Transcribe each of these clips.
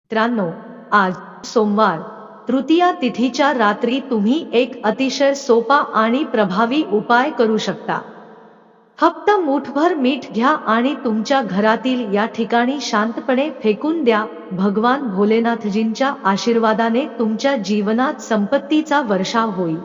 मित्रांनो, आज सोमवार तृतीया तिथीच्या रात्री तुम्ही एक अतिशय सोपा आणि प्रभावी उपाय करू शकता. फक्त मूठभर मीठ घ्या आणि तुमच्या घरातील या ठिकाणी शांतपणे फेकून द्या. भगवान भोलेनाथजींच्या आशीर्वादाने तुमच्या जीवनात संपत्तीचा वर्षाव होईल.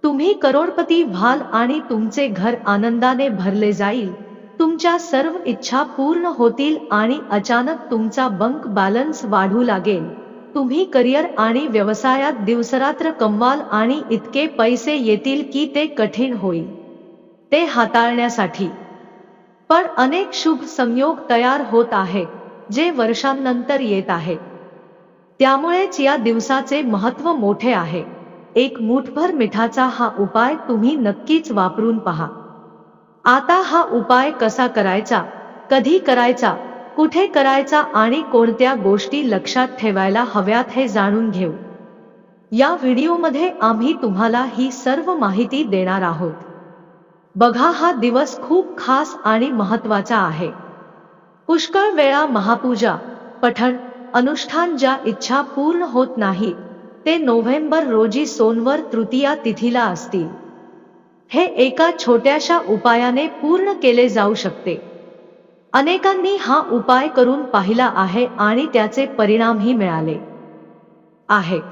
तुम्ही करोडपती व्हाल आणि तुमचे घर आनंदाने भरले जाईल. तुमच्या सर्व इच्छा पूर्ण होतील आणि अचानक तुमचा बँक बॅलन्स वाढू लागेल. तुम्ही करिअर आणि व्यवसायात दिवसरात्र कमवाल आणि इतके पैसे येतील की ते कठीण होईल ते हाताळण्यासाठी. पण अनेक शुभ संयोग तयार होत आहेत जे वर्षांनंतर येत आहेत. त्यामुळेच या दिवसाचे महत्त्व मोठे आहे. एक मूठभर मिठाचा हा उपाय तुम्ही नक्कीच वापरून पहा. आता हा उपाय कसा करायचा, कधी करायचा, कुठे करायचा आणि कोणत्या गोष्टी लक्षात ठेवायला हव्यात हे जाणून घेऊ. या व्हिडिओमध्ये आम्ही तुम्हाला ही सर्व माहिती देणार आहोत. बघा, हा दिवस खूप खास आणि महत्त्वाचा आहे. पुष्कळ वेळा महापूजा, पठण, अनुष्ठान ज्या इच्छा पूर्ण होत नाहीत ते नोव्हेंबर रोजी सोमवार तृतीया तिथीला असतील. हे एका छोट्याशा उपायाने पूर्ण केले जाऊ शकते. अनेकांनी हा उपाय करून पाहिला आहे आणि त्याचे परिणामही मिळाले आहेत.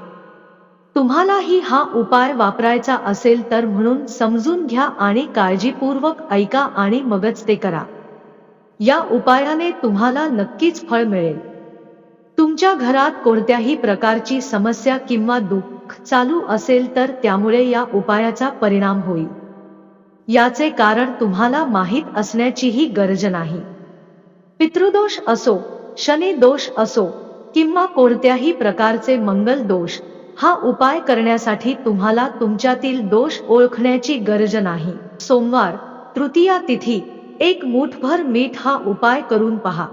तुम्हालाही हा उपाय वापरायचा असेल तर म्हणून समजून घ्या आणि काळजीपूर्वक ऐका आणि मगच ते करा. या उपायाने तुम्हाला नक्कीच फळ मिळेल. तुमच्या घरात कोणत्याही प्रकारची समस्या किंवा दुःख चालू असेल तर त्यामुळे या उपायाचा परिणाम होईल. याचे कारण तुम्हाला माहीत असण्याचीही गरज नाही. पितृदोष असो, शनी दोष असो किंवा कोणत्याही प्रकारचे मंगल दोष, हा उपाय करण्यासाठी तुम्हाला तुमच्यातील दोष ओळखण्याची गरज नाही. सोमवार तृतीया तिथी एक मूठभर मीठ हा उपाय करून पहा.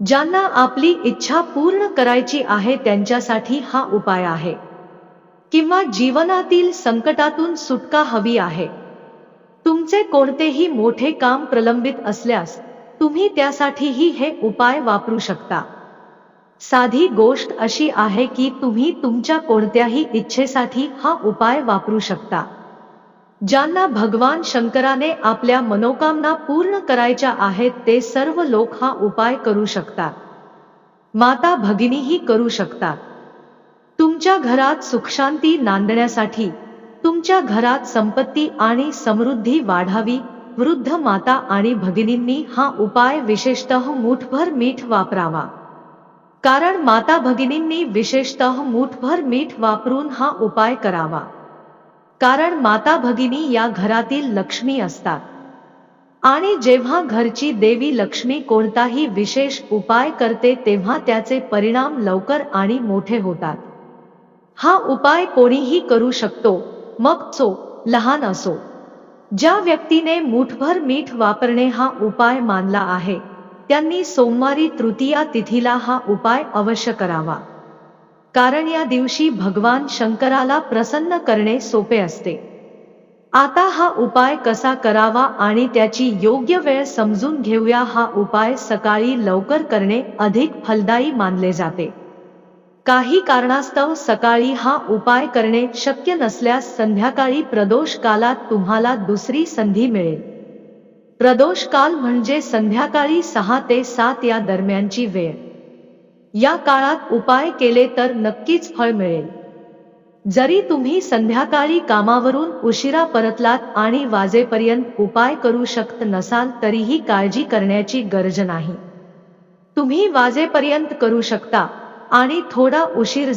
ज्यांना आपली इच्छा पूर्ण करायची आहे त्यांच्यासाठी हा उपाय आहे. किंवा जीवनातील संकटातून सुटका हवी आहे. तुमचे कोणतेही मोठे काम प्रलंबित असल्यास तुम्ही त्यासाठीही हे उपाय वापरू शकता. साधी गोष्ट अशी आहे की तुम्ही तुमच्या कोणत्याही इच्छेसाठी हा उपाय वापरू शकता. ज्यांना भगवान शंकराने आपल्या मनोकामना पूर्ण करायच्या आहेत ते सर्व लोक हा उपाय करू शकतात. माता भगिनीही करू शकतात. तुमच्या घरात सुखशांती नांदण्यासाठी, तुमच्या घरात संपत्ती आणि समृद्धी वाढावी, वृद्ध माता आणि भगिनींनी हा उपाय विशेषतः मूठभर मीठ वापरावा. कारण माता भगिनींनी विशेषतः मूठभर मीठ वापरून हा उपाय करावा. कारण माता भगिनी या घरातील लक्ष्मी असतात. आणि जेव्हा घरची देवी लक्ष्मी कोणताही विशेष उपाय करते तेव्हा त्याचे परिणाम लवकर आणि मोठे होतात. हा उपाय कोणीही करू शकतो, मग तो लहान असो. ज्या व्यक्तीने मूठभर मीठ वापरणे हा उपाय मानला आहे त्यांनी सोमवारी तृतीया तिथीला हा उपाय अवश्य करावा. कारण या दिवशी भगवान शंकराला प्रसन्न करणे सोपे असते. आता हा उपाय कसा करावा आणि त्याची योग्य वेळ समजून घेऊया. हा उपाय सकाळी लवकर करणे अधिक फलदायी मानले जाते. काही कारणास्तव सकाळी हा उपाय करणे शक्य नसल्यास संध्याकाळी प्रदोष कालात तुम्हाला दुसरी संधी मिळेल. प्रदोष काल म्हणजे संध्याकाळी 6 ते 7 या दरम्यानची वेळ. या काळात उपाय केले तर नक्कीच फळ मिळेल. जरी तुम्ही संध्याकाळी कामावरून उशिरा परतलात आणि वाजेपर्यंत उपाय करू शकत नसाल तरीही काळजी करण्याची गरज नाही. तुम्ही वाजेपर्यंत करू शकता आणि थोडा उशीर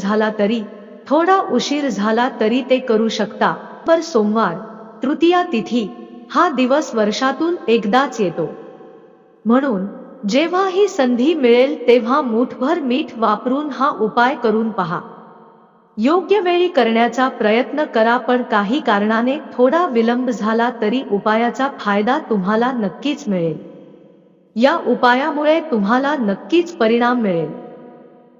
झाला तरी ते करू शकता. पर सोमवार तृतीया तिथी हा दिवस वर्षातून एकदाच येतो. म्हणून जेव्हा ही संधी मिळेल तेव्हा मूठभर मीठ वापरून हा उपाय करून पहा. योग्य वेळी करण्याचा प्रयत्न करा, पण काही कारणाने थोडा विलंब झाला तरी उपायाचा फायदा तुम्हाला नक्कीच मिळेल. या उपायामुळे तुम्हाला नक्कीच परिणाम मिळेल.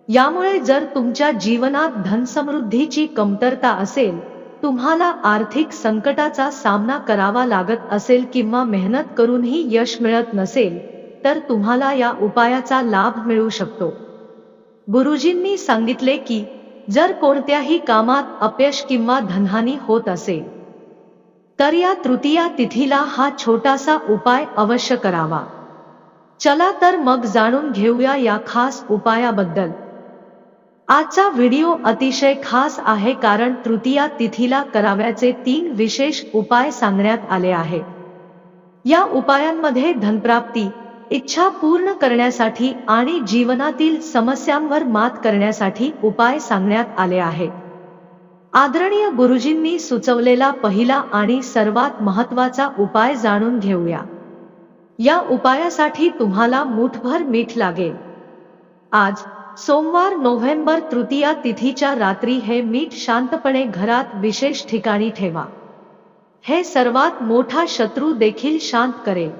यामुळे जर तुमच्या जीवनात धनसमृद्धीची कमतरता असेल, तुम्हाला आर्थिक संकटाचा सामना करावा लागत असेल किंवा मेहनत करूनही यश मिळत नसेल तर तुम्हाला या उपायाचा लाभ मिळू शकतो. गुरुजींनी सांगितले की जर कोणत्याही कामात अपयश किंवा धनहानी होत असेल तर या तृतीया तिथीला हा छोटासा उपाय अवश्य करावा। चला तर मग जाणून घेऊया या खास उपायाबद्दल। आजचा व्हिडिओ अतिशय खास आहे कारण तृतीया तिथीला करावयाचे 3 विशेष उपाय सांगण्यात आले आहेत। या उपायांमध्ये धनप्राप्ती, इच्छा पूर्ण करण्यासाठी आणि जीवनातील समस्यांवर मात करण्यासाठी उपाय सांगण्यात आले आहेत। आदरणीय गुरुजींनी सुचवलेला पहिला आणि सर्वात महत्त्वाचा उपाय जाणून घेऊया। या उपायासाठी तुम्हाला मुठभर मीठ लागेल। आज सोमवार नोव्हेंबर तृतीया तिथीच्या रात्री हे मीठ शांतपणे घरात विशेष ठिकाणी ठेवा। हे सर्वात मोठा शत्रू देखील शांत करेल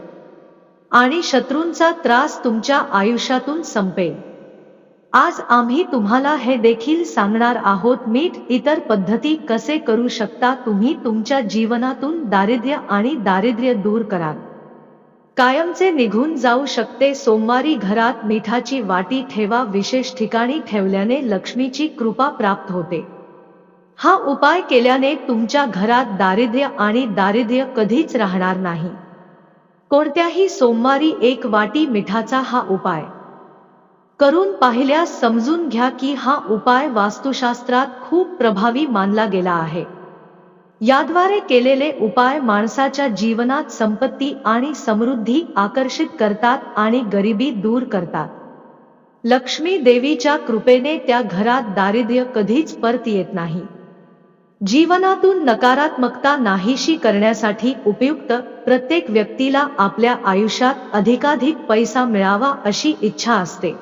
आणि शत्रूंचा त्रास तुमच्या आयुष्यातून संपेल। आज आम्ही तुम्हाला हे देखील सांगणार आहोत मीठ इतर पद्धती कसे करू शकता तुम्ही तुमच्या जीवनातून दारिद्र्य दूर कराल, कायमचे निघून जाऊ शकते। सोमवारी घरात मिठाची वाटी ठेवा, विशेष ठिकाणी ठेवल्याने लक्ष्मीची कृपा प्राप्त होते। हा उपाय केल्याने तुमच्या घरात दारिद्र्य कधीच राहणार नाही। कोणत्याही सोमवारी 1 वाटी मिठाचा हा उपाय करून पाहिल्यास समजून घ्या की हा उपाय वास्तुशास्त्रात खूप प्रभावी मानला गेला आहे। याद्वारे केलेले उपाय माणसाच्या जीवनात संपत्ती आणि समृद्धी आकर्षित करतात आणि गरिबी दूर करतात। लक्ष्मी देवीच्या कृपेने त्या घरात दारिद्र्य कधीच परत येत नाही। जीवनातून नकारात्मकता नाहीशी करण्यासाठी उपयुक्त प्रत्येक व्यक्तीला आपल्या आयुष्यात अधिकाधिक पैसा मिळावा अशी इच्छा असते।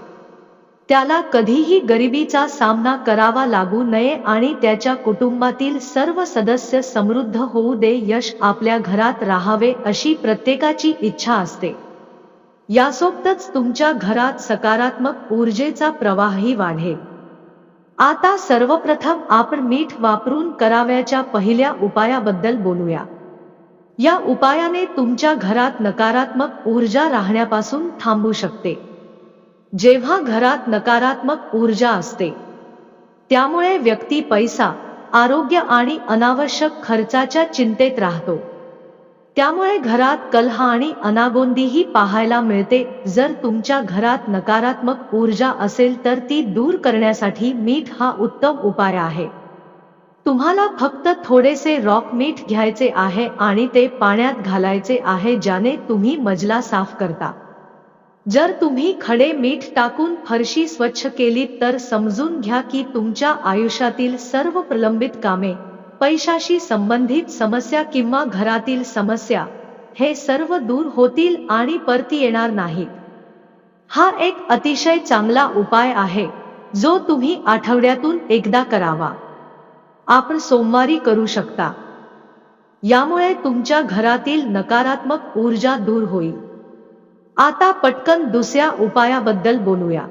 त्याला कधीही गरिबीचा सामना करावा लागू नये आणि त्याच्या कुटुंबातील सर्व सदस्य समृद्ध होऊ दे, यश आपल्या घरात राहावे अशी प्रत्येकाची इच्छा असते। यासोबतच तुमच्या घरात सकारात्मक ऊर्जेचा प्रवाहही वाढेल। आता सर्वप्रथम आपण मीठ वापरून करावयाच्या पहिल्या उपायाबद्दल बोलूया। या उपायाने तुमच्या घरात नकारात्मक ऊर्जा राहण्यापासून थांबू शकते। जेव्हा घरात नकारात्मक ऊर्जा असते त्यामुळे व्यक्ती पैसा, आरोग्य आणि अनावश्यक खर्चाच्या चिंतेत राहतो। त्यामुळे घरात कलह आणि अनागोंदीही पाहायला मिळते। जर तुमच्या घरात नकारात्मक ऊर्जा असेल तर ती दूर करण्यासाठी मीठ हा उत्तम उपाय आहे। तुम्हाला फक्त थोडेसे रॉक मीठ घ्यायचे आहे आणि ते पाण्यात घालायचे आहे ज्याने तुम्ही मजला साफ करता। जर तुम्ही खडे मीठ टाकून फरशी स्वच्छ केली तर समजून घ्या की तुमच्या आयुष्यातील सर्व प्रलंबित कामे, पैशाशी संबंधित समस्या किंवा घरातील समस्या हे सर्व दूर होतील आणि परत येणार नाहीत। हा एक अतिशय चांगला उपाय आहे जो तुम्ही आठवड्यातून एकदा करावा। आपण सोमवारी करू शकता। यामुळे तुमच्या घरातील नकारात्मक ऊर्जा दूर होईल। आता पटकन दुसऱ्या उपायाबद्दल बोलूया।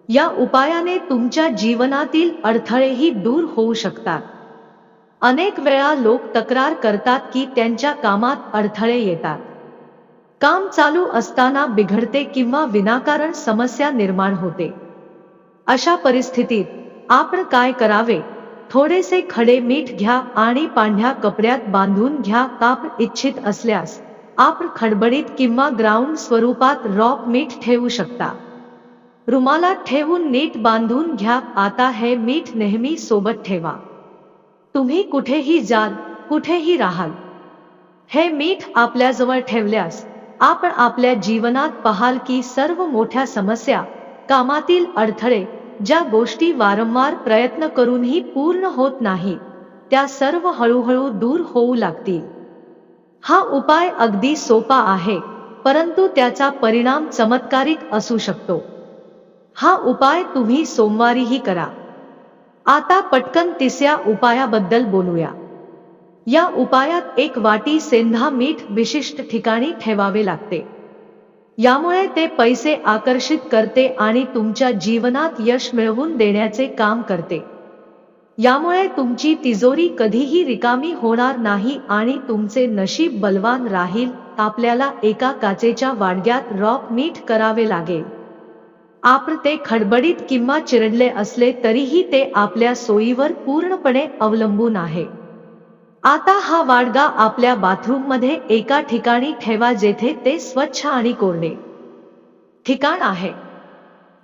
या उपायाने तुमच्या जीवनातील अडथळेही दूर होऊ शकतात। अनेक वेळा लोक तक्रार करतात की त्यांच्या कामात अडथळे येतात, काम चालू असताना बिघडते किंवा विनाकारण समस्या निर्माण होते। अशा परिस्थितीत आपण काय करावे? थोडेसे खडे मीठ घ्या आणि पांढऱ्या कपड्यात बांधून घ्या। आपण इच्छित असल्यास आपण खडबडीत किंवा ग्राउंड स्वरूपात रॉक मीठ ठेवू शकता। रुमालात ठेवून नीट बांधून घ्या। आता हे मीठ नेहमी सोबत ठेवा। तुम्ही कुठेही जाल, कुठेही राहाल, हे मीठ आपल्याजवळ ठेवल्यास आपण आपल्या जीवनात पाहाल की सर्व मोठ्या समस्या, कामातील अडथळे, ज्या गोष्टी वारंवार प्रयत्न करूनही पूर्ण होत नाही, त्या सर्व हळूहळू दूर होऊ लागतील। हा उपाय अगदी सोपा आहे, परंतु त्याचा परिणाम चमत्कारिक असू शकतो। हा उपाय तुम्ही सोमवारीही करा। आता पटकन तिसऱ्या उपायाबद्दल बोलूया। या उपायात 1 वाटी सेंधा मीठ विशिष्ट ठिकाणी ठेवावे लागते। यामुळे ते पैसे आकर्षित करते आणि तुमच्या जीवनात यश मिळवून देण्याचे काम करते। यामुळे तुमची तिजोरी कधीही रिकामी होणार नाही आणि तुमचे नशीब बलवान राहील। आपल्याला एका काचेच्या वाडग्यात रॉक मीठ करावे लागेल। आपण ते खडबडीत किंवा चिरडले असले तरीही ते आपल्या सोयीवर पूर्णपणे अवलंबून आहे. आता हा वाडगा आपल्या बाथरूम मध्ये एका ठिकाणी ठेवा जेथे ते स्वच्छ आणि कोरडे ठिकाण आहे.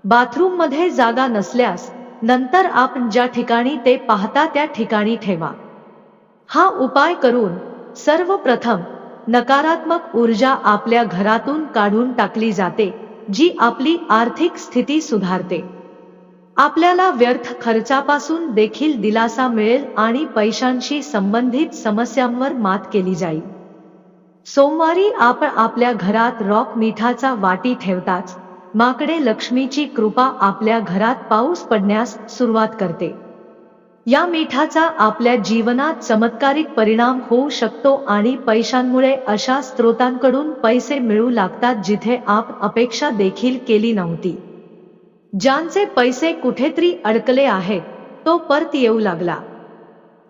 बाथरूम मध्ये जागा नसल्यास नंतर आपण ज्या ठिकाणी ते पाहता त्या ठिकाणी ठेवा. हा उपाय करून सर्वप्रथम नकारात्मक ऊर्जा आपल्या घरातून काढून टाकली जाते, जी आपली आर्थिक स्थिती सुधारते. आपल्याला व्यर्थ खर्चापासून देखील दिलासा मिळेल आणि पैशांशी संबंधित समस्यांवर मात केली जाईल. सोमवारी आपण आपल्या घरात रॉक मिठाचा वाटी ठेवताच माकडे लक्ष्मीची कृपा आपल्या घरात पाऊस पडण्यास सुरुवात करते. या मिठाचा आपल्या जीवनात चमत्कारिक परिणाम होऊ शकतो आणि पैशांमुळे अशा स्रोतांकडून पैसे मिळू लागतात जिथे आपण अपेक्षा देखील केली नव्हती. ज्यांचे पैसे कुठेतरी अडकले आहेत तो परत येऊ लागला.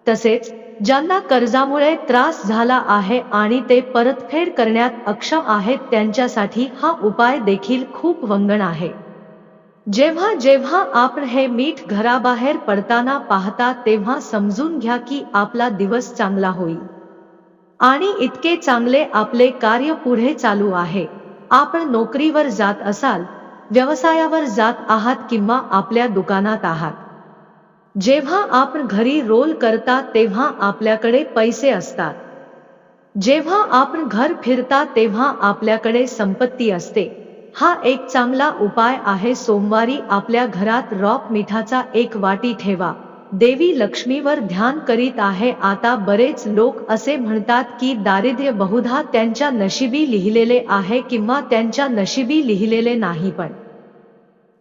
तसेच ज्यांना कर्जामुळे त्रास झाला आहे आणि ते परतफेड करण्यात अक्षम आहेत त्यांच्यासाठी हा उपाय देखील खूप वंगण आहे. जेव्हा जेव्हा आपण हे मीठ घराबाहेर पडताना पाहता तेव्हा समजून घ्या की आपला दिवस चांगला होईल आणि इतके चांगले आपले कार्य पुढे चालू आहे. आपण नोकरीवर जात असाल, व्यवसायावर जात आहात किंवा आपल्या दुकानात आहात. जेव्हा आपण घरी रोल करता तेव्हा आपल्याकडे पैसे असतात. जेव्हा आपण घर फिरता तेव्हा आपल्याकडे संपत्ती असते. हा एक चांगला उपाय आहे. सोमवारी आपल्या घरात रॉक मिठाचा एक वाटी ठेवा. देवी लक्ष्मीवर ध्यान करीत आहे. आता बरेच लोक असे म्हणतात की दारिद्र्य बहुधा त्यांच्या नशिबी लिहिलेले आहे किंवा त्यांच्या नशिबी लिहिलेले नाही, पण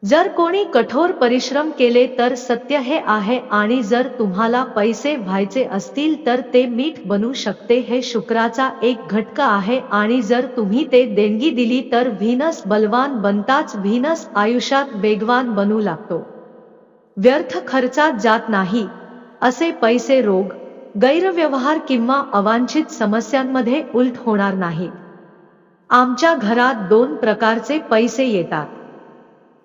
जर कोणी कठोर परिश्रम केले तर सत्य हे आहे आणि जर तुम्हाला पैसे व्हायचे असतील तर ते मीठ बनू शकते. हे शुक्राचा एक घटक आहे आणि जर तुम्ही ते देणगी दिली तर व्हीनस बलवान बनताच व्हीनस आयुष्यात वेगवान बनू लागतो. व्यर्थ खर्चात जात नाही. असे पैसे रोग, गैरव्यवहार किंवा अवांछित समस्यांमध्ये उलट होणार नाहीत. आमच्या घरात 2 प्रकारचे पैसे येतात.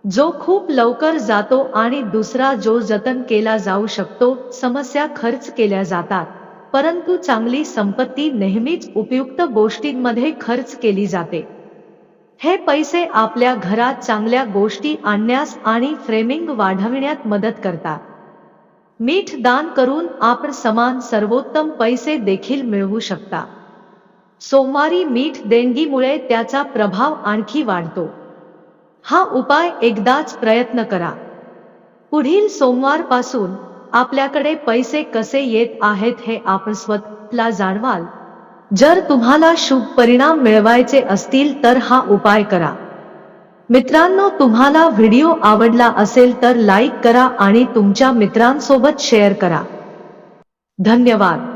जो खूप लवकर जातो आणि दुसरा जो जतन केला जाऊ शकतो. समस्या खर्च केल्या जातात, परंतु चांगली संपत्ती नेहमीच उपयुक्त गोष्टींमध्ये खर्च केली जाते. हे पैसे आपल्या घरात चांगल्या गोष्टी आणण्यास आणि फ्रेमिंग वाढविण्यात मदत करतात. मीठ दान करून आपण समान सर्वोत्तम पैसे देखील मिळवू शकता. सोमवारी मीठ देणगीमुळे त्याचा प्रभाव आणखी वाढतो. हा उपाय एकदाच प्रयत्न करा. पुढील सोमवारपासून आपल्याकडे पैसे कसे येत आहेत हे आपण स्वतःला जाणवाल. जर तुम्हाला शुभ परिणाम मिळवायचे असतील तर हा उपाय करा. मित्रांनो, तुम्हाला व्हिडिओ आवडला असेल तर लाईक करा आणि तुमच्या मित्रांसोबत शेअर करा. धन्यवाद.